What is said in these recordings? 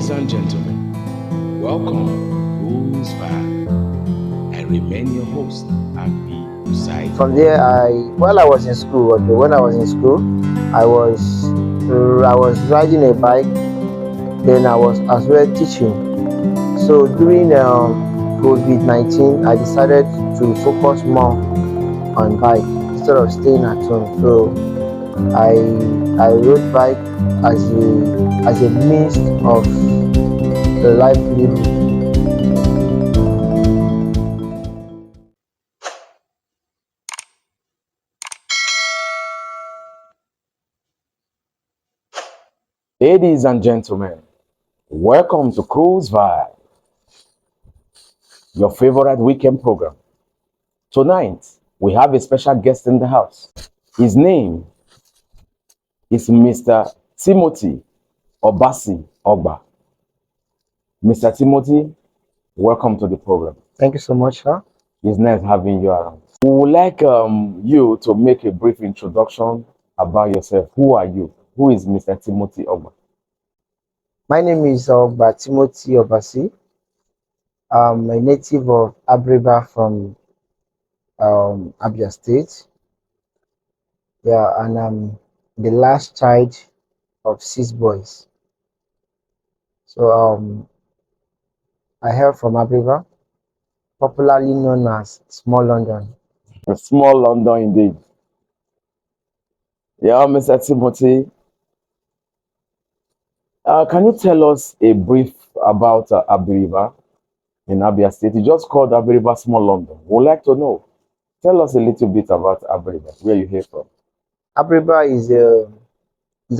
Ladies and gentlemen, welcome to Rules Vibe. I remain your host, Abi Usai. From there, while I was in school, okay, when I was in school, I was riding a bike. Then I was as well teaching. So during COVID-19, I decided to focus more on bike instead of staying at home. So I I rode bike as a means of livelihood. Ladies and gentlemen, welcome to Cruise Vibe, your favorite weekend program. Tonight, we have a special guest in the house. His name is Mr. Timothy Obasi Ogba. Mr. Timothy, welcome to the program. Thank you so much, sir. It's nice having you around. We would like you to make a brief introduction about yourself. Who are you? Who is Mr. Timothy Ogba? My name is Timothy Obasi. I'm a native of Abriba from Abia State. Yeah, and I'm the last child of six boys. So I hail from Abriba, popularly known as Small London. A small London indeed. Yeah, Mr. Timothy, can you tell us a brief about Abiriba in Abia State? You just called Abiriba Small London. We'd like to know. Tell us a little bit about Abiriba, where you hail from. Abriba is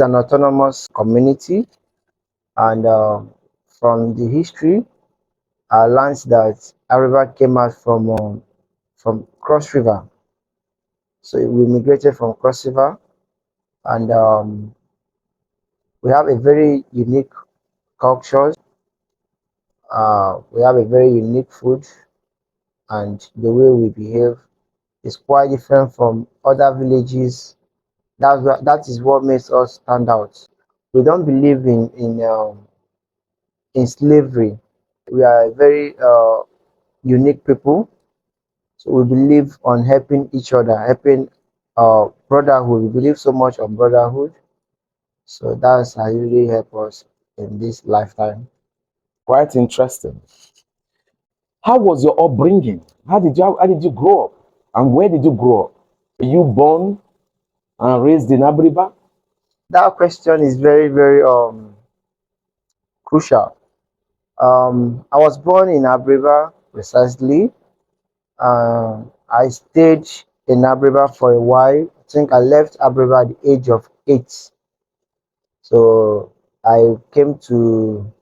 an autonomous community, and from the history, I learned that Abriba came out from Cross River. So we migrated from Cross River, and we have a very unique culture. We have a very unique food, and the way we behave is quite different from other villages. That is what makes us stand out. We don't believe in slavery. We are a very unique people, so we believe on helping each other, helping brotherhood. We believe so much on brotherhood, so that's how it really help us in this lifetime. Quite interesting. How was your upbringing? How did you grow up? And where did you grow up? Were you born and raised in Abiriba? That question is very very crucial. I was born in Abriva precisely. I stayed in Abriva for a while. I think I left Abriva at the age of 8. So I came to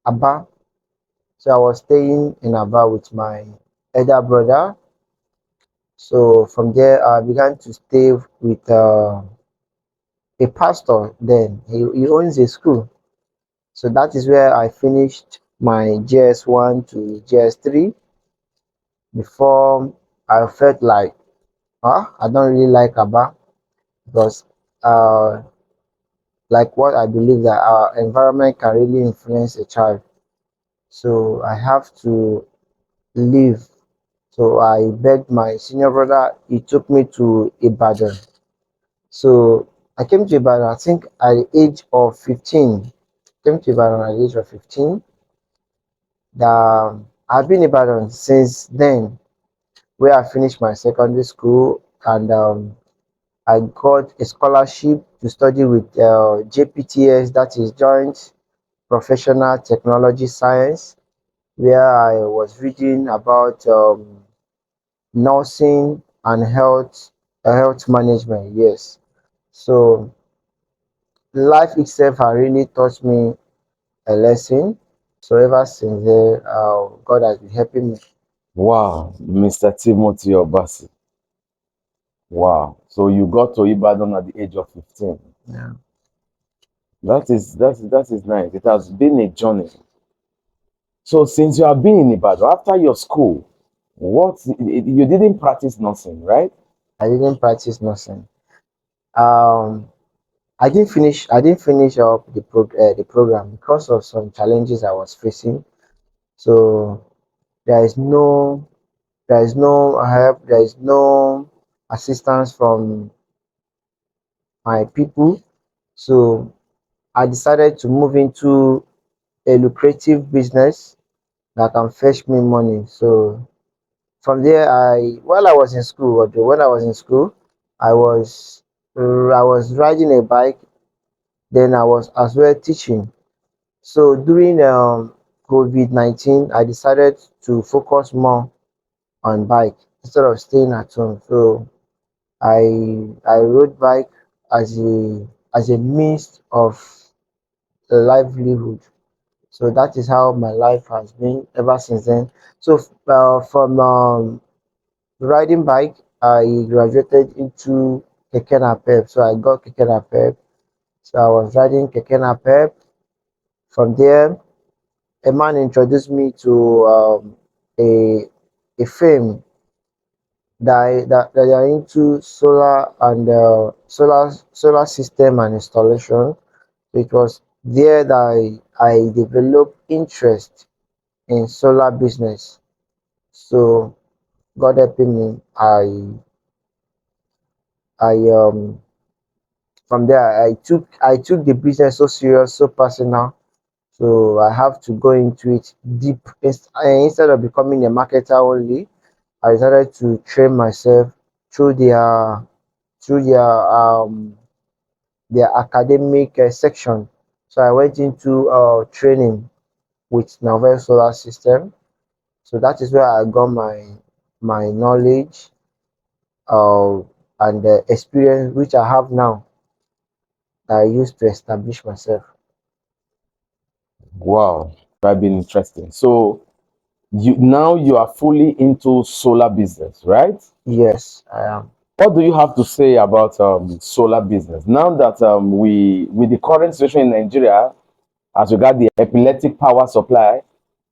Aba. So I was staying in Aba with my elder brother. So from there, I began to stay with a pastor. Then he owns a school. So that is where I finished my GS1 to GS3 before I felt like, I don't really like Aba because, uh, like what I believe that our environment can really influence a child. So I have to leave. So I begged my senior brother. He took me to Ibadan. So I came to Ibadan. I think at the age of 15. Came to Ibadan at the age of 15. I've been in Ibadan since then, where I finished my secondary school, and I got a scholarship to study with JPTS, that is Joint Professional Technology Science, where I was reading about nursing and health management. Yes, so life itself has really taught me a lesson. So ever since then, God has been helping me. Wow, Mr. Timothy Obasi. Wow. So you got to Ibadan at the age of 15. Yeah. That is nice. It has been a journey. So since you have been in Ibadan, after your school, you didn't practice nursing, right? I didn't practice nursing. Um, I didn't finish up the program because of some challenges I was facing. So there is no there is no help, there is no assistance from my people. So I decided to move into a lucrative business that can fetch me money. So from there, while I was in school, although when I was in school, I was I was riding a bike. Then I was as well teaching. So during COVID-19, I decided to focus more on bike instead of staying at home. So I rode bike as a means of livelihood. So that is how my life has been ever since then. So from riding bike, I graduated into keke napep. So I got keke napep. So I was riding keke napep. From there, a man introduced me to a firm that are into solar and solar system and installation. It was there that I developed interest in solar business. So God helping me, I from there I took the business so serious, so personal. So I have to go into it deep. Instead of becoming a marketer only, I decided to train myself through their academic section. So I went into training with Novel Solar System. So that is where I got my knowledge uh, and the experience which I have now that I used to establish myself. Wow, that been interesting. So you are fully into solar business, right? Yes, I am. What do you have to say about solar business now that we with the current situation in Nigeria as regard the epileptic power supply?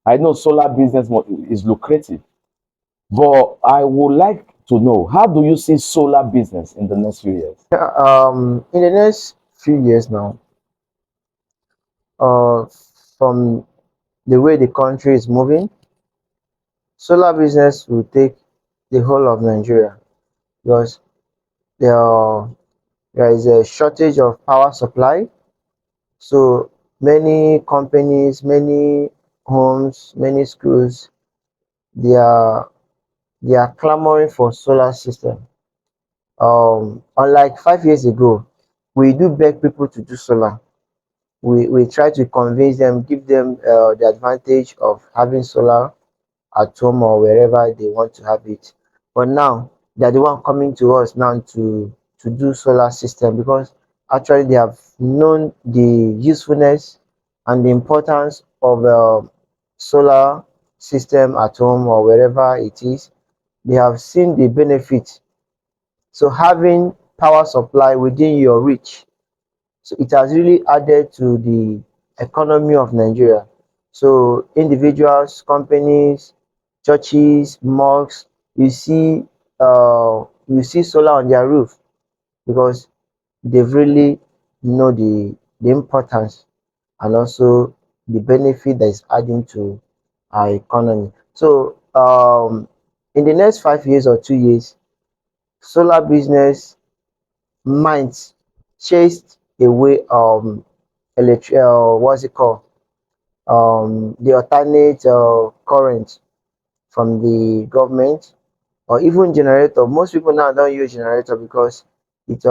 I know solar business is lucrative, but I would like to know, how do you see solar business in the next few years? Yeah, in the next few years now, uh, from the way the country is moving, solar business will take the whole of Nigeria because there there is a shortage of power supply. So many companies, many homes, many schools, they are they are clamoring for solar system. Unlike 5 years ago, we do beg people to do solar. We try to convince them, give them the advantage of having solar at home or wherever they want to have it. But now they're the one coming to us now to do solar system because actually they have known the usefulness and the importance of solar system at home or wherever it is. They have seen the benefit. So having power supply within your reach, so it has really added to the economy of Nigeria. So individuals, companies, churches, mosques, you see solar on their roof because they've really know the importance and also the benefit that is adding to our economy. So in the next 5 years or 2 years, solar business might chase away electric what's it called, the alternate current from the government or even generator. Most people now don't use generator because it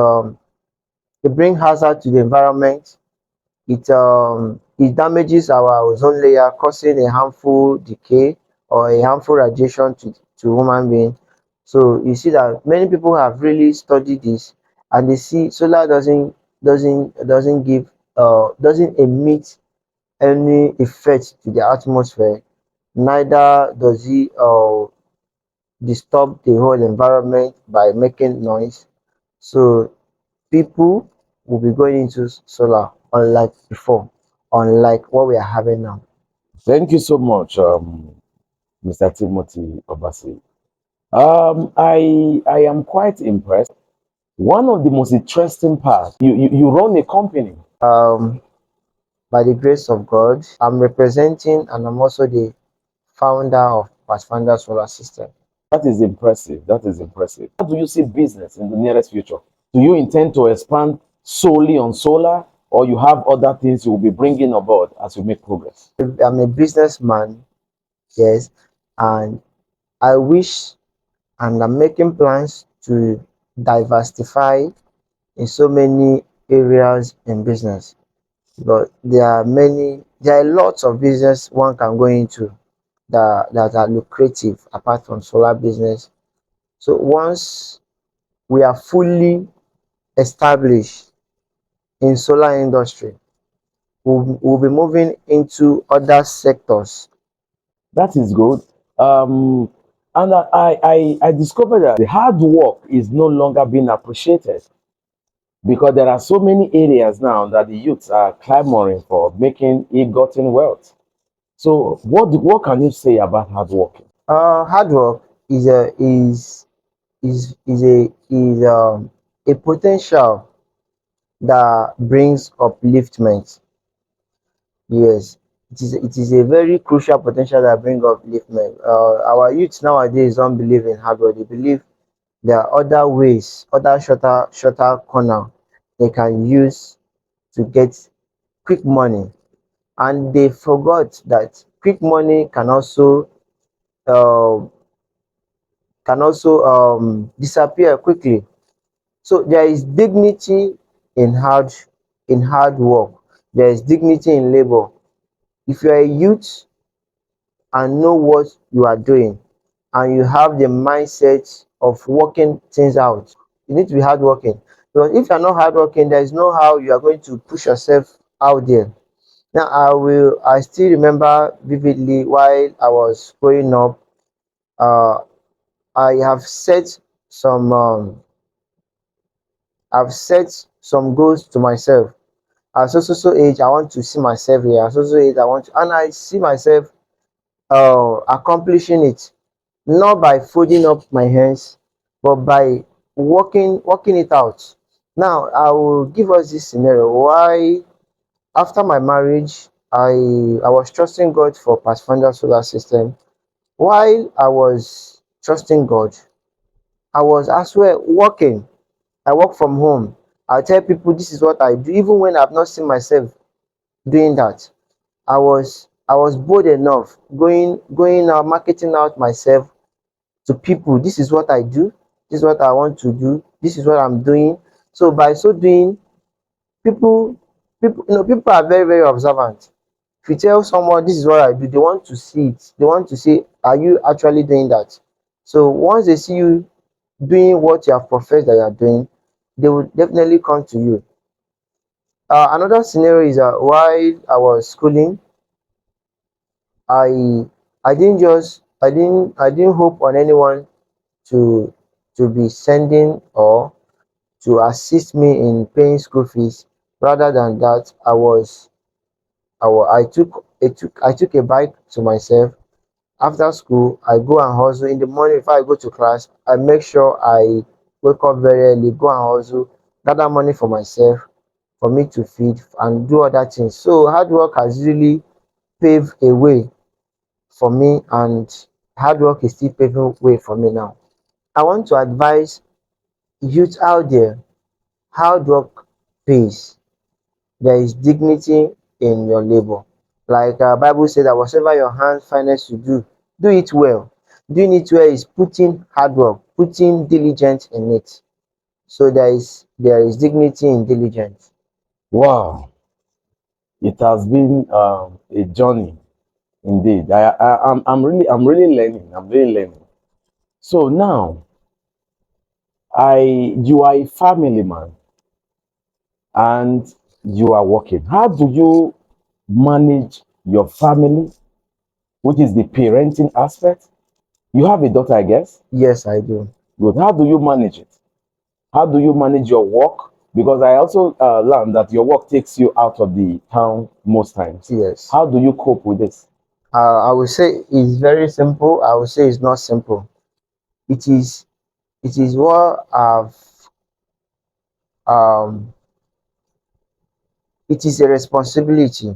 it bring hazard to the environment. It damages our ozone layer, causing a harmful decay or a harmful radiation to human being. So you see that many people have really studied this and they see solar doesn't give doesn't emit any effect to the atmosphere, neither does it disturb the whole environment by making noise. So people will be going into solar unlike before, unlike what we are having now. Thank you so much, Mr. Timothy Obasi. I am quite impressed One of the most interesting parts, you run a company. Um, by the grace of God, I'm representing and I'm also the founder of Pathfinder Solar System. That is impressive. That is impressive. How do you see business in the nearest future? Do you intend to expand solely on solar, or you have other things you will be bringing aboard as you make progress? I'm a businessman, yes, and I wish and I'm making plans to diversify in so many areas in business. But there are lots of business one can go into that are lucrative apart from solar business. So once we are fully established in solar industry, we'll be moving into other sectors. That is good. Um, and I discovered that the hard work is no longer being appreciated because there are so many areas now that the youths are clamoring for making ill-gotten wealth. So, what can you say about hard work? Hard work is a potential that brings upliftment. Yes, it is a very crucial potential that brings upliftment. Our youth nowadays don't believe in hard work. They believe there are other ways, other shorter corner they can use to get quick money, and they forgot that quick money uh, can also disappear quickly. So there is dignity in hard work. There is dignity in labor. If you are a youth and know what you are doing and you have the mindset of working things out, you need to be hardworking. Because if you're not hardworking, there is no how you are going to push yourself out there. Now I still remember vividly while I was growing up, uh I have set some I've set some goals to myself. At so age I want to see myself here. At so age I want to, and I see myself accomplishing it, not by folding up my hands, but by working it out. Now I will give us this scenario why after my marriage I was trusting God for Pathfinder Solar System. While I was trusting God, I was as well working. I work from home. I tell people this is what I do, even when I've not seen myself doing that. I was bold enough going out, marketing out myself to people. This is what I do. This is what I want to do. This is what I'm doing. So by so doing, people people are very very observant. If you tell someone this is what I do, they want to see it. They want to say, are you actually doing that? So once they see you doing what you have professed that you are doing, they will definitely come to you. Another scenario is that while I was schooling, I I didn't hope on anyone to be sending or to assist me in paying school fees. Rather than that, I took a bike to myself. After school, I go and hustle. In the morning before I go to class, I make sure I wake up very early, go and hustle, gather money for myself, for me to feed and do other things. So hard work has really paved a way for me, and hard work is still paving way for me now. I want to advise youth out there: hard work pays. There is dignity in your labor. Like Bible said that whatever your hands finds to do, do it well. Doing it well is putting hard work, putting diligence in it. So there is dignity in diligence. Wow, it has been a journey indeed. I'm really learning. I'm really learning. So now, you are a family man and you are working. How do you manage your family, which is the parenting aspect? You have a daughter, I guess. Yes, I do. Good. How do you manage it? How do you manage your work? Because I also learned that your work takes you out of the town most times. Yes. How do you cope with this? I would say it's very simple. I would say it's not simple. It is what um it is a responsibility.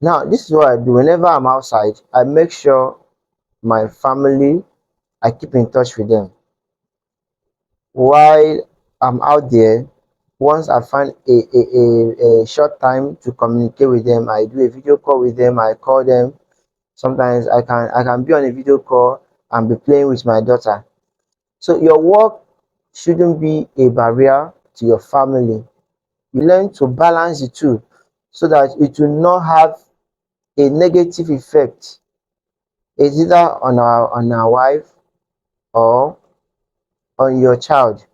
Now, this is what I do. Whenever I'm outside, I make sure my family, I keep in touch with them. While I'm out there, once I find a short time to communicate with them, I do a video call with them, I call them. Sometimes I can be on a video call and be playing with my daughter. So your work shouldn't be a barrier to your family. You learn to balance the two so that it will not have a negative effect. It's either on our wife or on your child.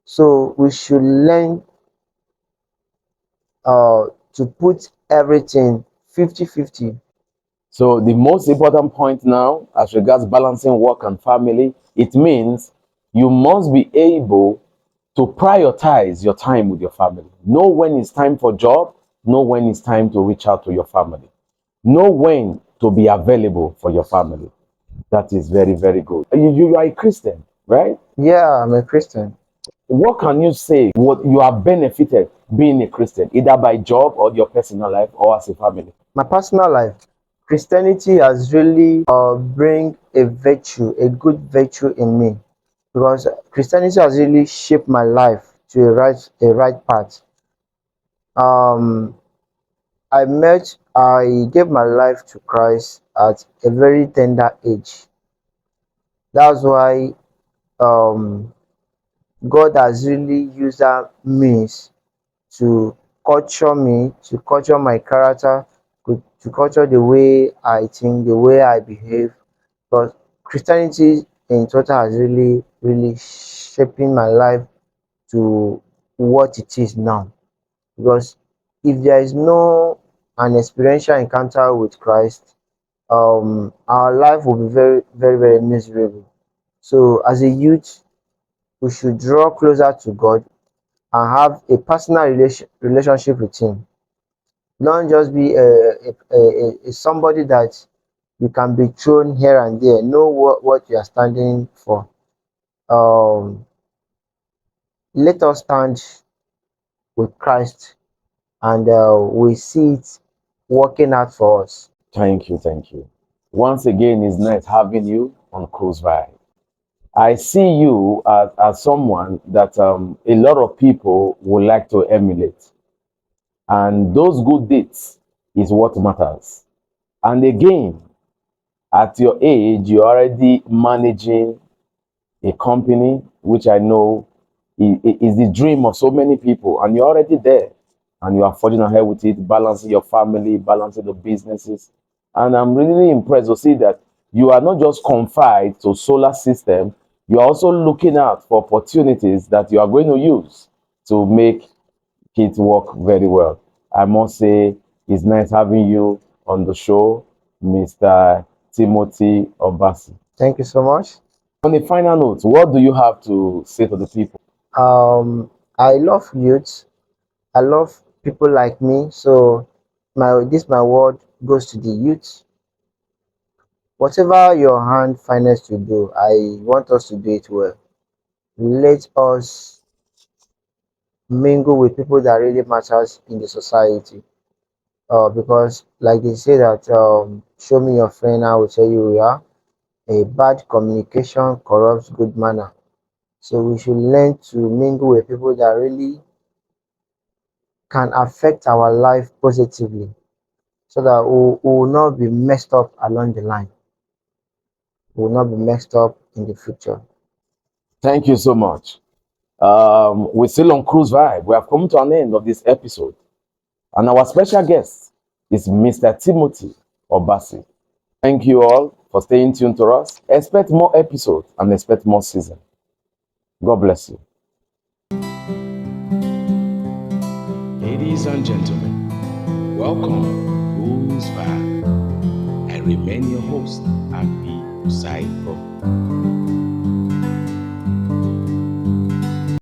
So we should learn to put everything 50-50. So the most important point now, as regards balancing work and family, it means you must be able to prioritize your time with your family. Know when it's time for job, know when it's time to reach out to your family. Know when to be available for your family. That is very, very good. You are a Christian, right? Yeah, I'm a Christian. What can you say what you have benefited being a Christian, either by job or your personal life or as a family? My personal life, Christianity has really bring a virtue, a good virtue in me, because Christianity has really shaped my life to a right path. Um, I gave my life to Christ at a very tender age. That's why um, God has really used that means to culture me, to culture my character, to culture the way I think, the way I behave. But Christianity in total has really, really shaping my life to what it is now. Because if there is no an experiential encounter with Christ, our life will be very, very, very miserable. So as a youth, we should draw closer to God and have a personal relationship with Him. Don't just be a somebody that you can be thrown here and there. Know what you are standing for. Um, Let us stand with Christ, and we see it working out for us. Thank you, thank you. Once again, it's nice having you on Cruise Vibe. I see you as someone that a lot of people would like to emulate. And those good deeds is what matters. And again, at your age, you're already managing a company, which I know is the dream of so many people, and you're already there, and you are forging ahead with it, balancing your family, balancing the businesses. And I'm really impressed to see that you are not just confined to solar system, you are also looking out for opportunities that you are going to use to make it work very well. I must say, it's nice having you on the show, Mr. Timothy Obasi. Thank you so much. On a final note, what do you have to say to the people? I love youth. I love people like me. So my word goes to the youth. Whatever your hand finds to do, I want us to do it well. Let us mingle with people that really matters in the society. Because like they say that show me your friend, I will tell you who you are. A bad communication corrupts good manner. So we should learn to mingle with people that really can affect our life positively, so that we will not be messed up along the line. We will not be messed up in the future. Thank you so much. We're still on Cruise Vibe. We have come to an end of this episode. And our special guest is Mr. Timothy Obasi. Thank you all for staying tuned to us. Expect more episodes and expect more season. God bless you. Ladies and gentlemen, welcome to Cruise Vibe. I remain your host, Abi Usai Pro.